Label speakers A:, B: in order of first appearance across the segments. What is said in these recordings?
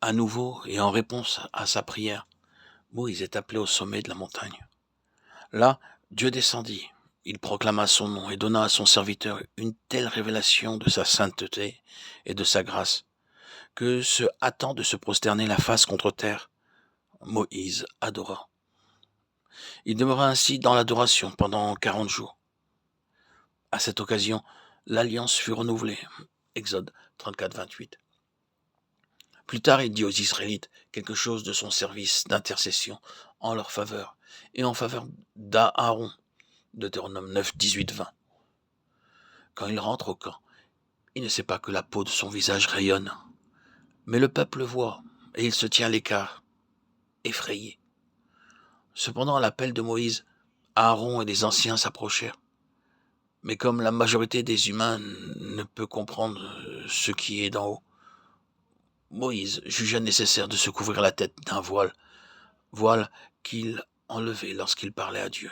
A: À nouveau, et en réponse à sa prière, Moïse est appelé au sommet de la montagne. Là, Dieu descendit. Il proclama son nom et donna à son serviteur une telle révélation de sa sainteté et de sa grâce, que, se hâtant de se prosterner la face contre terre, Moïse adora. Il demeura ainsi dans l'adoration pendant 40 jours. À cette occasion, l'alliance fut renouvelée. Exode 34, 28. Plus tard, il dit aux Israélites quelque chose de son service d'intercession en leur faveur et en faveur d'Aaron. Deutéronome 9, 18, 20. Quand il rentre au camp, il ne sait pas que la peau de son visage rayonne. Mais le peuple voit, et il se tient à l'écart, effrayé. Cependant, à l'appel de Moïse, Aaron et les anciens s'approchèrent. Mais comme la majorité des humains ne peut comprendre ce qui est d'en haut, Moïse jugea nécessaire de se couvrir la tête d'un voile qu'il enlevait lorsqu'il parlait à Dieu.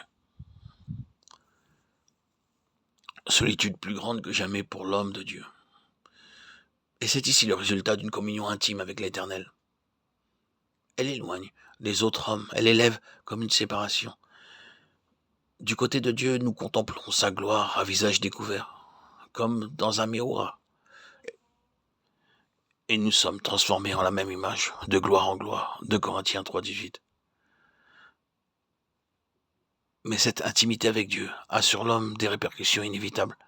A: Solitude plus grande que jamais pour l'homme de Dieu. Et c'est ici le résultat d'une communion intime avec l'Éternel. Elle éloigne les autres hommes, elle élève comme une séparation. Du côté de Dieu, nous contemplons sa gloire à visage découvert, comme dans un miroir. Et nous sommes transformés en la même image, de gloire en gloire, 2 Corinthiens 3, 18. Mais cette intimité avec Dieu a sur l'homme des répercussions inévitables,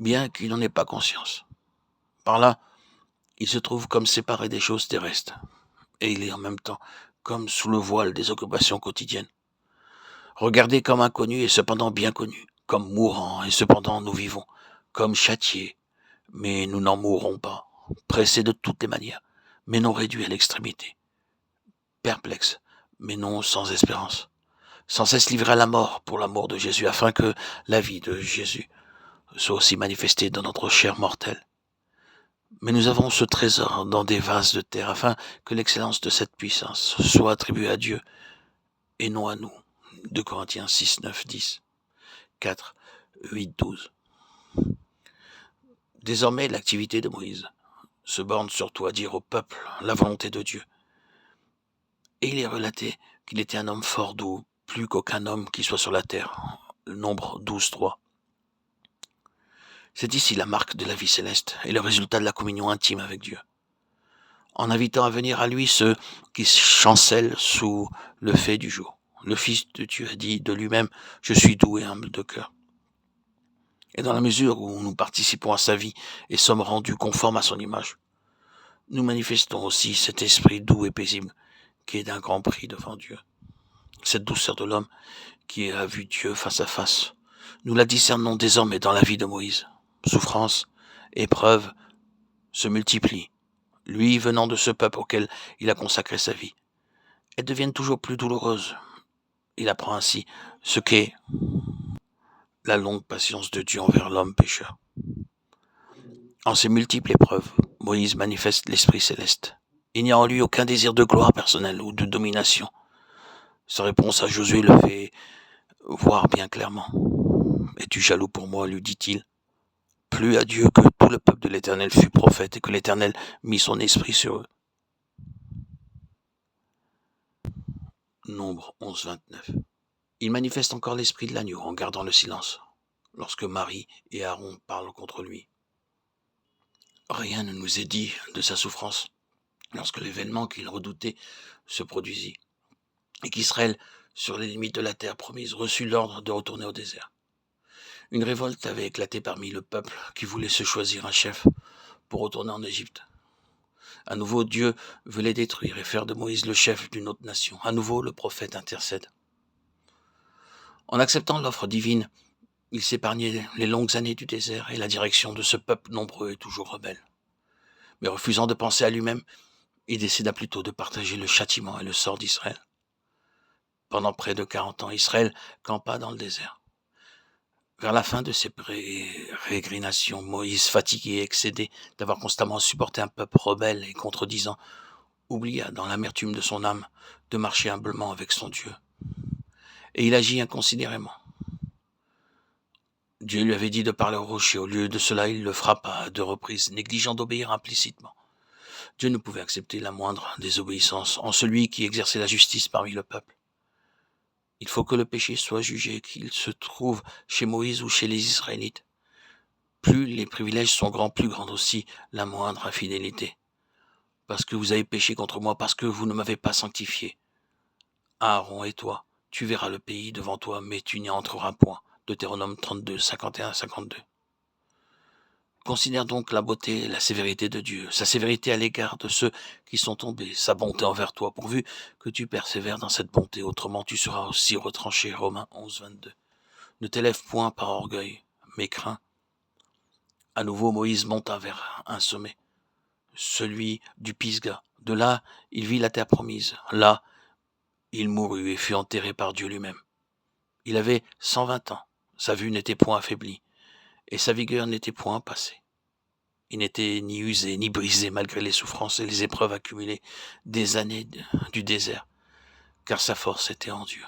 A: bien qu'il n'en ait pas conscience. Par là, il se trouve comme séparé des choses terrestres, et il est en même temps comme sous le voile des occupations quotidiennes. Regardé comme inconnu et cependant bien connu, comme mourant et cependant nous vivons, comme châtiés, mais nous n'en mourrons pas, pressés de toutes les manières, mais non réduits à l'extrémité, perplexes, mais non sans espérance, sans cesse livrés à la mort pour l'amour de Jésus, afin que la vie de Jésus soit aussi manifestée dans notre chair mortelle. Mais nous avons ce trésor dans des vases de terre, afin que l'excellence de cette puissance soit attribuée à Dieu et non à nous. 2 Corinthiens 6, 9, 10, 4, 8, 12. Désormais, l'activité de Moïse se borne surtout à dire au peuple la volonté de Dieu. Et il est relaté qu'il était un homme fort doux, plus qu'aucun homme qui soit sur la terre. Nombre 12, 3. C'est ici la marque de la vie céleste et le résultat de la communion intime avec Dieu. En invitant à venir à lui ceux qui chancellent sous le fait du jour. Le Fils de Dieu a dit de lui-même, « Je suis doux et humble de cœur ». Et dans la mesure où nous participons à sa vie et sommes rendus conformes à son image, nous manifestons aussi cet esprit doux et paisible qui est d'un grand prix devant Dieu. Cette douceur de l'homme qui a vu Dieu face à face, nous la discernons désormais dans la vie de Moïse. Souffrance, épreuve se multiplient, lui venant de ce peuple auquel il a consacré sa vie. Elles deviennent toujours plus douloureuses. Il apprend ainsi ce qu'est la longue patience de Dieu envers l'homme pécheur. En ces multiples épreuves, Moïse manifeste l'Esprit céleste. Il n'y a en lui aucun désir de gloire personnelle ou de domination. Sa réponse à Josué le fait voir bien clairement. « Es-tu jaloux pour moi ?» lui dit-il. « Plut à Dieu que tout le peuple de l'Éternel fût prophète et que l'Éternel mit son esprit sur eux. » Nombre 11, 29. Il manifeste encore l'esprit de l'agneau en gardant le silence, lorsque Marie et Aaron parlent contre lui. Rien ne nous est dit de sa souffrance lorsque l'événement qu'il redoutait se produisit, et qu'Israël, sur les limites de la terre promise, reçut l'ordre de retourner au désert. Une révolte avait éclaté parmi le peuple qui voulait se choisir un chef pour retourner en Égypte. À nouveau, Dieu veut les détruire et faire de Moïse le chef d'une autre nation. À nouveau, le prophète intercède. En acceptant l'offre divine, il s'épargnait les longues années du désert et la direction de ce peuple nombreux et toujours rebelle. Mais refusant de penser à lui-même, il décida plutôt de partager le châtiment et le sort d'Israël. Pendant près de 40 ans, Israël campa dans le désert. Vers la fin de ses pérégrinations, Moïse, fatigué et excédé d'avoir constamment supporté un peuple rebelle et contredisant, oublia dans l'amertume de son âme de marcher humblement avec son Dieu. Et il agit inconsidérément. Dieu lui avait dit de parler au rocher. Au lieu de cela, il le frappa à 2 reprises, négligeant d'obéir implicitement. Dieu ne pouvait accepter la moindre désobéissance en celui qui exerçait la justice parmi le peuple. Il faut que le péché soit jugé, qu'il se trouve chez Moïse ou chez les Israélites. Plus les privilèges sont grands, plus grande aussi la moindre infidélité. Parce que vous avez péché contre moi, parce que vous ne m'avez pas sanctifié. Aaron et toi, tu verras le pays devant toi, mais tu n'y entreras point. Deutéronome 32, 51-52. Considère donc la beauté et la sévérité de Dieu, sa sévérité à l'égard de ceux qui sont tombés, sa bonté envers toi, pourvu que tu persévères dans cette bonté, autrement tu seras aussi retranché. Romains 11, 22. Ne t'élève point par orgueil, mais crains. À nouveau, Moïse monta vers un sommet, celui du Pisga. De là, il vit la terre promise. Là, il mourut et fut enterré par Dieu lui-même. Il avait 120 ans, sa vue n'était point affaiblie, et sa vigueur n'était point passée. Il n'était ni usé ni brisé malgré les souffrances et les épreuves accumulées des années du désert, car sa force était en Dieu.